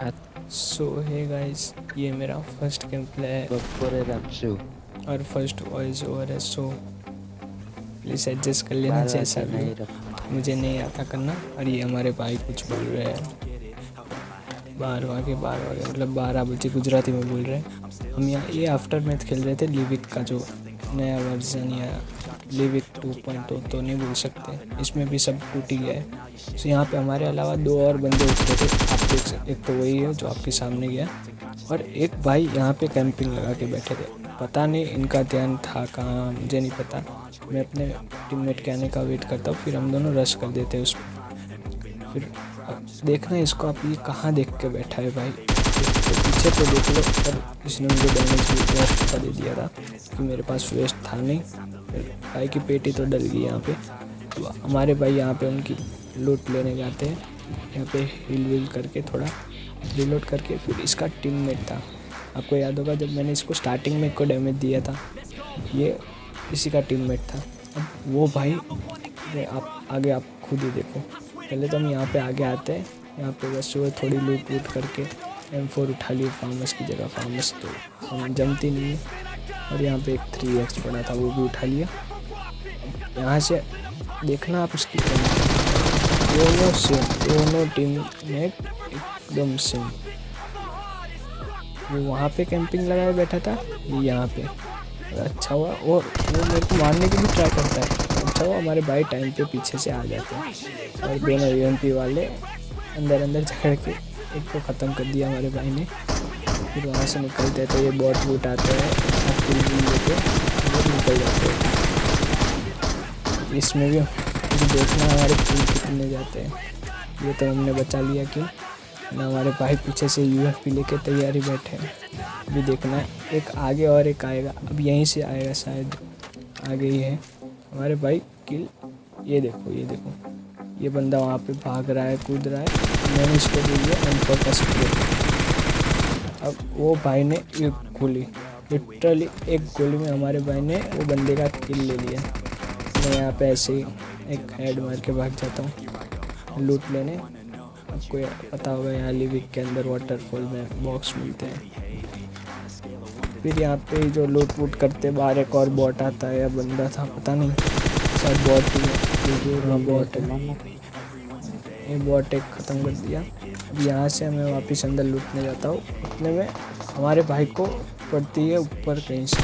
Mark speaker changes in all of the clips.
Speaker 1: सो hey guys, ये मेरा first game play है और फर्स्ट वॉइस ओवर है। सो प्लीज़ एडजस्ट कर लेना जैसा भी हो, मुझे नहीं आता करना। और ये हमारे भाई कुछ बोल रहे हैं 12 मतलब 12 बजे गुजराती में बोल रहे हैं। हम यहाँ ये आफ्टर मैच खेल रहे थे लिविक का जो नया वर्जन या लिविक 2.0 तो नहीं बोल सकते, इसमें भी सब टूट ही गया है। तो यहाँ पे हमारे अलावा 2 और बंदे उतरे थे, आप देख सकते। एक तो वही है जो आपके सामने गया और एक भाई यहाँ पे कैंपिंग लगा के बैठे थे। पता नहीं इनका ध्यान था कहाँ, मुझे नहीं पता। मैं अपने टीममेट के आने का वेट करता हूँ, फिर हम दोनों रश कर देते हैं उस। फिर देखना इसको, आप ये कहाँ देख के बैठा है भाई, तो पीछे तो देख लो। पर इसने मुझे डैमेज भी वेस्ट का दे दिया था कि मेरे पास वेस्ट था नहीं। फिर भाई की पेटी तो डल गई यहाँ पे। तो हमारे भाई यहाँ पे उनकी लूट लेने जाते हैं, यहाँ पे हिल विल करके थोड़ा रिलोड करके। फिर इसका टीममेट था, आपको याद होगा जब मैंने इसको स्टार्टिंग में इसको डैमेज दिया था, ये इसी का टीममेट था। अब वो भाई आप आगे आप खुद ही देखो। पहले तो हम यहाँ पे आगे आते हैं, यहाँ पे बस वो थोड़ी लूट वूट करके M4 उठा लिए फार्मस की जगह। फार्मस तो हम जमती नहीं है। और यहाँ पे एक 3x पड़ा था, वो भी उठा लिया। यहाँ से देखना आप उसकी दोनों सेम, दोनों टीममेट एकदम सेम। वो वहाँ पे कैंपिंग लगाए बैठा था, ये यहाँ पे। अच्छा हुआ और वो मेरे को मारने की भी ट्राई करता है। अच्छा हुआ हमारे भाई टाइम पे पीछे से आ जाते हैं और दोनों UMP वाले अंदर अंदर झगड़ के एक को ख़त्म कर दिया हमारे भाई ने। फिर वहाँ से निकलते तो ये बॉट वूट आते हैं, किल लेके वो निकल जाते हैं। इसमें भी देखना हमारे किल कितने जाते हैं। ये तो हमने बचा लिया कि ना, हमारे भाई पीछे से UFP लेके तैयारी बैठे हैं। अभी देखना है, एक आगे और एक आएगा, अब यहीं से आएगा शायद, आगे ही है हमारे भाई किल। ये देखो, ये देखो, ये बंदा वहाँ पे भाग रहा है, कूद रहा है। मैंने इसको दे दिया M4 का स्प्रे। अब वो भाई ने एक गोली, लिटरली एक गोली में हमारे भाई ने वो बंदे का किल ले लिया। मैं यहाँ पे ऐसे ही एक हेड मार के भाग जाता हूँ लूट लेने। आपको पता होगा यहाँ लिविक के अंदर वाटरफॉल में बॉक्स मिलते हैं। फिर यहाँ पे जो लूट वूट करते बाहर एक और बॉट आता है या बंदा था पता नहीं, शायद बॉट ही है। हाँ बॉट है, ये बॉट एक ख़त्म कर दिया। अब यहाँ से मैं वापस अंदर लूटने जाता हूँ। उतने में हमारे भाई को पड़ती है ऊपर कहीं से,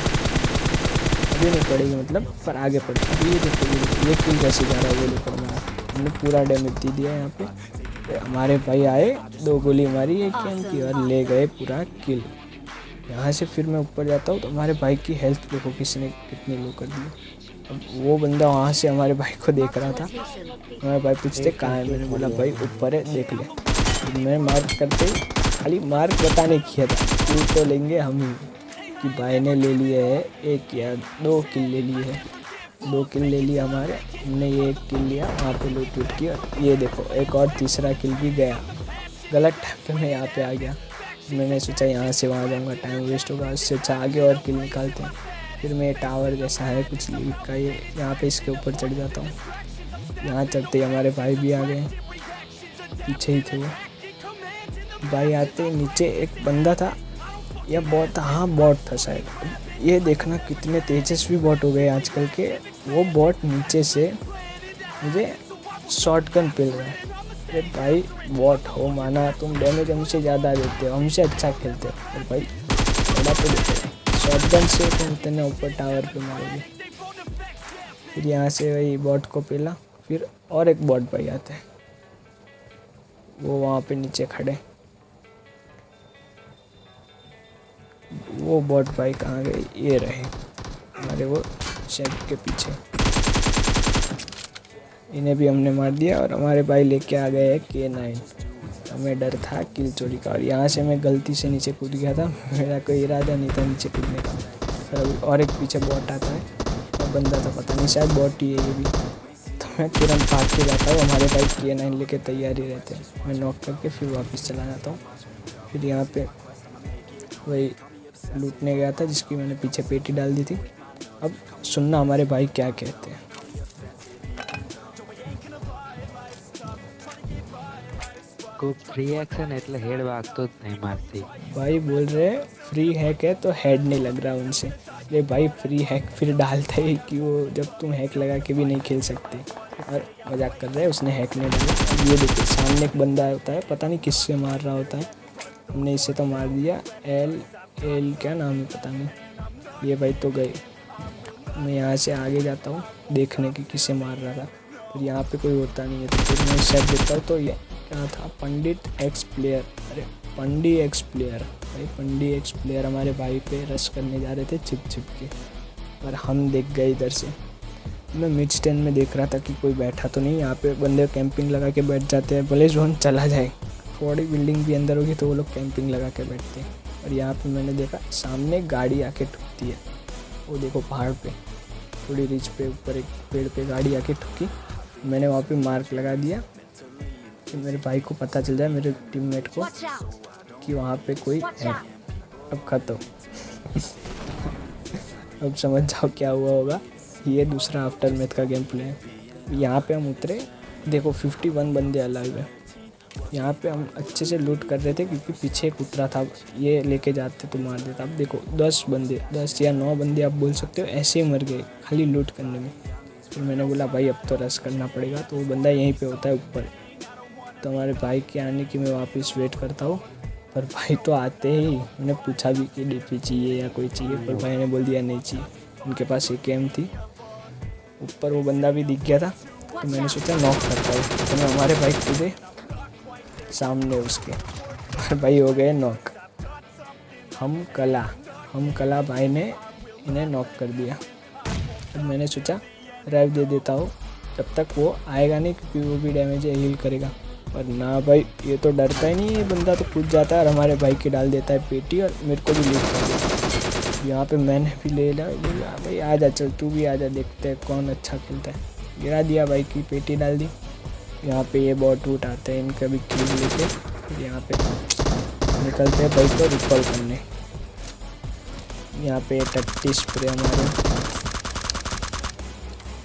Speaker 1: अभी नहीं पड़ेगी मतलब, पर आगे पड़ती है। ये देखो, ये किल कैसे जा रहा है वो देखो। हमने पूरा डैमेज दे दिया यहाँ पे। हमारे भाई आए, 2 गोली मारी एक की और ले गए पूरा किल। यहाँ से फिर मैं ऊपर जाता हूँ तो हमारे भाई की हेल्थ देखो किसने कितनी लो कर दी। अब वो बंदा वहाँ से हमारे भाई को देख रहा था। हमारे भाई पूछते कहाँ है, मैंने बोला भाई ऊपर है देख ले। तो मैं मार्क करते ही खाली मार्क बताने किया था, किल तो लेंगे हम ही, कि भाई ने ले लिए है एक या 2 किल ले लिए है। 2 किल ले लिया हमारे, हमने ये 1 किल लिया वहाँ पे लूट वूट किया। ये देखो एक और तीसरा किल भी गया। गलत टाइम पे मैं यहाँ पे आ गया। मैंने सोचा यहाँ से वहाँ जाऊँगा टाइम वेस्ट होगा, उससे अच्छा आगे और किल निकालते हैं। फिर मैं टावर जैसा है कुछ लीक का, ये यहाँ पे इसके ऊपर चढ़ जाता हूँ। यहाँ चढ़ते ही हमारे भाई भी आ गए, पीछे ही थे वो भाई। आते नीचे एक बंदा था या बॉट था, हाँ बॉट था शायद। ये देखना कितने तेजस्वी बॉट हो गए आजकल के। वो बॉट नीचे से मुझे शॉटगन पेल रहा है। अरे भाई बॉट हो माना, तुम डैमेज हमसे ज़्यादा देते हो, हमसे अच्छा खेलते हो। और भाई बड़ा तो देते, शॉटगन से तुम इतने ऊपर टावर पे मारोगे। फिर यहाँ से वही बॉट को पेला। फिर और एक बॉट भाई आते हैं, वो वहाँ पे नीचे खड़े। वो बॉट भाई कहाँ गए, ये रहे हमारे वो शेप के पीछे। इन्हें भी हमने मार दिया और हमारे भाई लेके आ गए K9। हमें डर था किल चोरी का, और यहाँ से मैं गलती से नीचे कूद गया था। मेरा कोई इरादा नहीं था नीचे कूदने का। और एक पीछे बॉट आता है, और बंदा था पता नहीं, शायद बॉट ही है ये भी। तो मैं तुरंत भाग के जाता हूँ, हमारे भाई K9 लेके तैयारी रहते हैं। मैं नॉक करके फिर वापस चला जाता हूँ। फिर यहाँ पे वही लूटने गया था जिसकी मैंने पीछे पेटी डाल दी थी। अब सुनना हमारे भाई क्या कहते हैं।
Speaker 2: स्कोप फ्री एक्शन એટલે हेड વાગતો જ नहीं मारती।
Speaker 1: भाई बोल रहे फ्री हैक है तो हेड नहीं लग रहा उनसे। अरे भाई फ्री हैक फिर डालते ही कि वो जब तुम हैक लगा के भी नहीं खेल सकते। और मजाक कर रहे हैं, उसने हैक नहीं डाला। ये देखो सामने एक बंदा होता है, पता नहीं किससे मार रहा होता है। हमने इसे तो मार दिया। एल एल क्या नाम है पता नहीं। ये भाई तो गए। मैं यहाँ से आगे जाता हूँ देखने की किसे मार रहा था। फिर यहाँ पे कोई होता नहीं है तो फिर मैं सेट देता हूँ। तो ये क्या था, पंडित एक्स प्लेयर। अरे पंडी एक्स प्लेयर, भाई पंडी एक्स प्लेयर हमारे भाई पे रश करने जा रहे थे छिप छिप के, पर हम देख गए इधर से। मैं मिड स्टैंड में देख रहा था कि कोई बैठा तो नहीं। यहाँ पे बंदे कैंपिंग लगा के बैठ जाते हैं, भले जोन चला जाए, थोड़ी बिल्डिंग भी अंदर होगी तो वो लोग कैंपिंग लगा के बैठते हैं। और यहाँ पे मैंने देखा सामने गाड़ी आके ठुकती है। वो देखो पहाड़ पे थोड़ी रिच पे ऊपर एक पेड़ पे गाड़ी आके ठुकी। मैंने वहाँ पे मार्क लगा दिया कि मेरे भाई को पता चल जाए, मेरे टीममेट को, कि वहाँ पे कोई है। अब खत्म। अब समझ जाओ क्या हुआ होगा। ये दूसरा आफ्टर मैथ का गेम प्ले है। यहाँ पे हम उतरे, देखो 51 बंदे अलाइव है। यहाँ पे हम अच्छे से लूट कर रहे थे क्योंकि पीछे एक उतरा था, ये लेके जाते तो मार देता। अब देखो 10 बंदे, 10 या 9 बंदे आप बोल सकते हो, ऐसे ही मर गए खाली लूट करने में। फिर मैंने बोला भाई अब तो रश करना पड़ेगा। तो वो बंदा यहीं पे होता है ऊपर। तो हमारे भाई के आने की मैं वापस वेट करता हूँ, पर भाई तो आते ही मैंने पूछा भी कि डीपी चाहिए या कोई चाहिए, पर भाई ने बोल दिया नहीं चाहिए। उनके पास एक गेम थी। ऊपर वो बंदा भी दिख गया था तो मैंने सोचा नॉक करता हूँ। तो मैं हमारे भाई कूदे सामने उसके, और भाई हो गए नॉक। हम कला भाई ने इन्हें नॉक कर दिया। अब मैंने सोचा ड्राइव दे देता हूँ, जब तक वो आएगा नहीं क्योंकि वो भी डैमेज हील करेगा। पर ना भाई, ये तो डरता ही नहीं है, बंदा तो कूद जाता है और हमारे भाई की डाल देता है पेटी और मेरे को भी लीड कर देता है। यहाँ पे मैंने भी ले लिया, बोला भाई आ जा, चल तू भी आ जा, देखते हैं कौन अच्छा खेलता है। गिरा दिया, भाई की पेटी डाल दी। यहाँ पे ये बॉट वूट आते हैं, इनका भी किल लेके फिर यहाँ पे निकलते हैं भाई को रिकॉल करने। यहाँ पे टट्टी स्प्रे हमारे,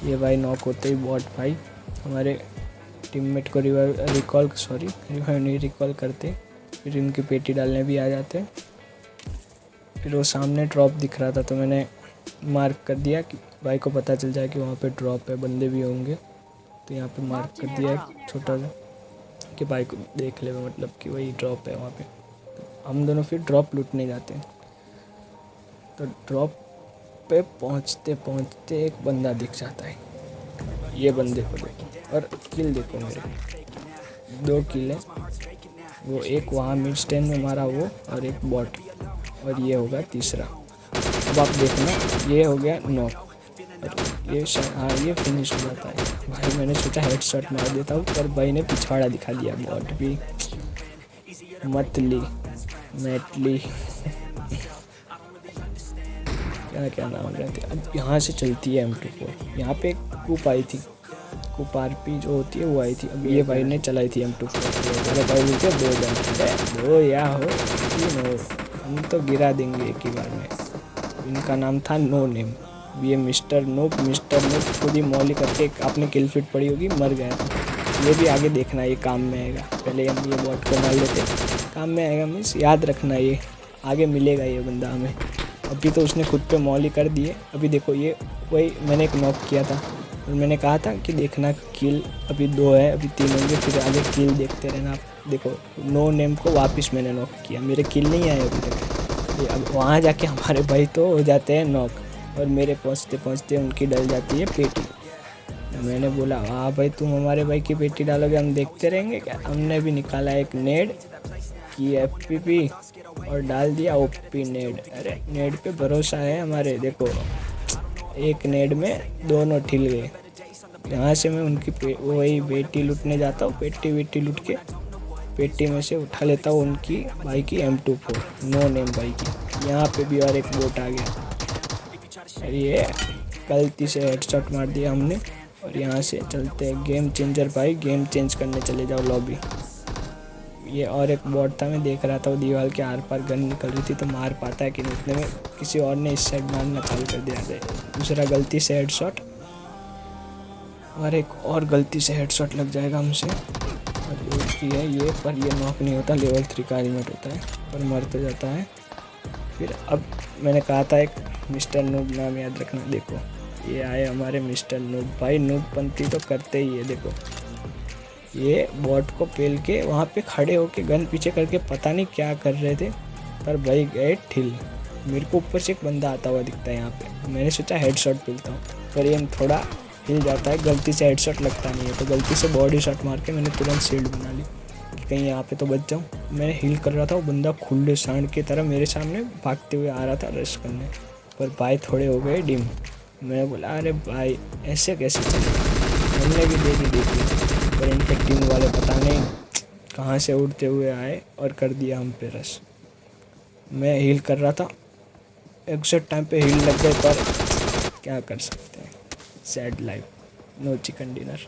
Speaker 1: ये भाई नॉक होते ही बॉट भाई हमारे टीममेट को रिकॉल करते। फिर इनकी पेटी डालने भी आ जाते। फिर वो सामने ड्रॉप दिख रहा था तो मैंने मार्क कर दिया कि भाई को पता चल जाए कि वहाँ पे ड्रॉप है, बंदे भी होंगे। तो यहाँ पे मार्क कर दिया छोटा सा कि भाई को देख ले, मतलब कि वही ड्रॉप है वहाँ पे। तो हम दोनों फिर ड्रॉप लूटने जाते हैं। तो ड्रॉप पे पहुँचते पहुँचते एक बंदा दिख जाता है। ये बंदे को देखो और किल देखो, मेरे 2 किल है। वो एक वहाँ मिड स्टैंड में मारा वो, और एक बॉट, और ये होगा तीसरा। अब आप देखना, ये हो गया नॉक और ये हाँ ये फिनिश हो जाता है। भाई मैंने सोचा हेडशॉट मार देता हूँ, पर भाई ने पिछवाड़ा दिखा दिया। बॉट भी मैटली क्या नाम रहते। अब यहाँ से चलती है M24। यहाँ पे एक कूप आई थी, कूप आरपी जो होती है वो आई थी। अब ये भाई ने चलाई थी M24। अरे भाई बोलते 2 जन, 2 या हो 3 हो, हम तो गिरा देंगे एक ही बार में। इनका नाम था नो नेम। ये मिस्टर नोप खुद ही मॉली करके आपने किल फिट पड़ी होगी, मर गया था। ये भी आगे देखना, ये काम में आएगा। पहले हम ये बॉट को मार लेते, काम में आएगा मीन्स याद रखना, ये आगे मिलेगा ये बंदा हमें। अभी तो उसने खुद पे मॉली कर दिए। अभी देखो ये वही मैंने एक नॉक किया था और मैंने कहा था कि देखना किल अभी 2 है, अभी 3 होंगे, फिर आगे किल देखते रहना आप। देखो नो नेम को वापस मैंने नॉक किया, मेरे किल नहीं आए अभी तक। अब वहाँ जाके हमारे भाई तो हो जाते हैं नॉक, और मेरे पहुँचते पहुँचते उनकी डल जाती है पेटी। मैंने बोला हाँ भाई तुम हमारे भाई की पेटी डालोगे, हम देखते रहेंगे क्या। हमने भी निकाला एक नेड की FPP और डाल दिया OP नेड। अरे नेड पे भरोसा है हमारे। देखो एक नेड में दोनों ठिल गए। यहाँ से मैं उनकी वही पेटी लूटने जाता हूँ। पेटी वेटी लूट के पेटी में से उठा लेता हूँ उनकी भाई की M24 नो नेम भाई की। यहाँ पे भी और एक बोट आ गया, ये गलती से हेडशॉट मार दिया हमने। और यहाँ से चलते हैं गेम चेंजर भाई, गेम चेंज करने चले जाओ लॉबी। ये और एक बॉट था, मैं देख रहा था वो दीवार के आर पार गन निकल रही थी तो मार पाता है कि नहीं। उतने में किसी और ने इस साइड मारना चालू कर दिया था, दूसरा गलती से हेडशॉट, और एक और गलती से हेडशॉट लग जाएगा हमसे। और 3 है ये, पर ये नॉक नहीं होता, लेवल 3 का हेलमेट होता है, पर मर तो जाता है। फिर अब मैंने कहा था एक मिस्टर नूब नाम याद रखना। देखो ये आए हमारे मिस्टर नूब। भाई नूबपंती तो करते ही है। देखो ये बॉट को पेल के वहाँ पे खड़े होके गन पीछे करके पता नहीं क्या कर रहे थे, पर भाई गए ठिल। मेरे को ऊपर से एक बंदा आता हुआ दिखता है यहाँ पे, मैंने सोचा हेडशॉट पेलता हूँ, पर ये थोड़ा हिल जाता है, गलती से हेडशॉट लगता नहीं है, तो गलती से बॉडी शॉट मार के मैंने तुरंत शील्ड बना ली कि कहीं यहाँ पे तो बच जाऊँ। मैंने हील कर रहा था, वो बंदा खुले सांड की तरह मेरे सामने भागते हुए आ रहा था रश करने, पर भाई थोड़े हो गए डिम। मैं बोला अरे भाई ऐसे कैसे चले, हमने भी दे दी देखी, पर इनके टीम वाले पता नहीं कहाँ से उड़ते हुए आए और कर दिया हम पे रश। मैं हील कर रहा था, एग्जैक्ट टाइम पे हील लग गए, पर क्या कर सकते हैं, sad life, no chicken dinner.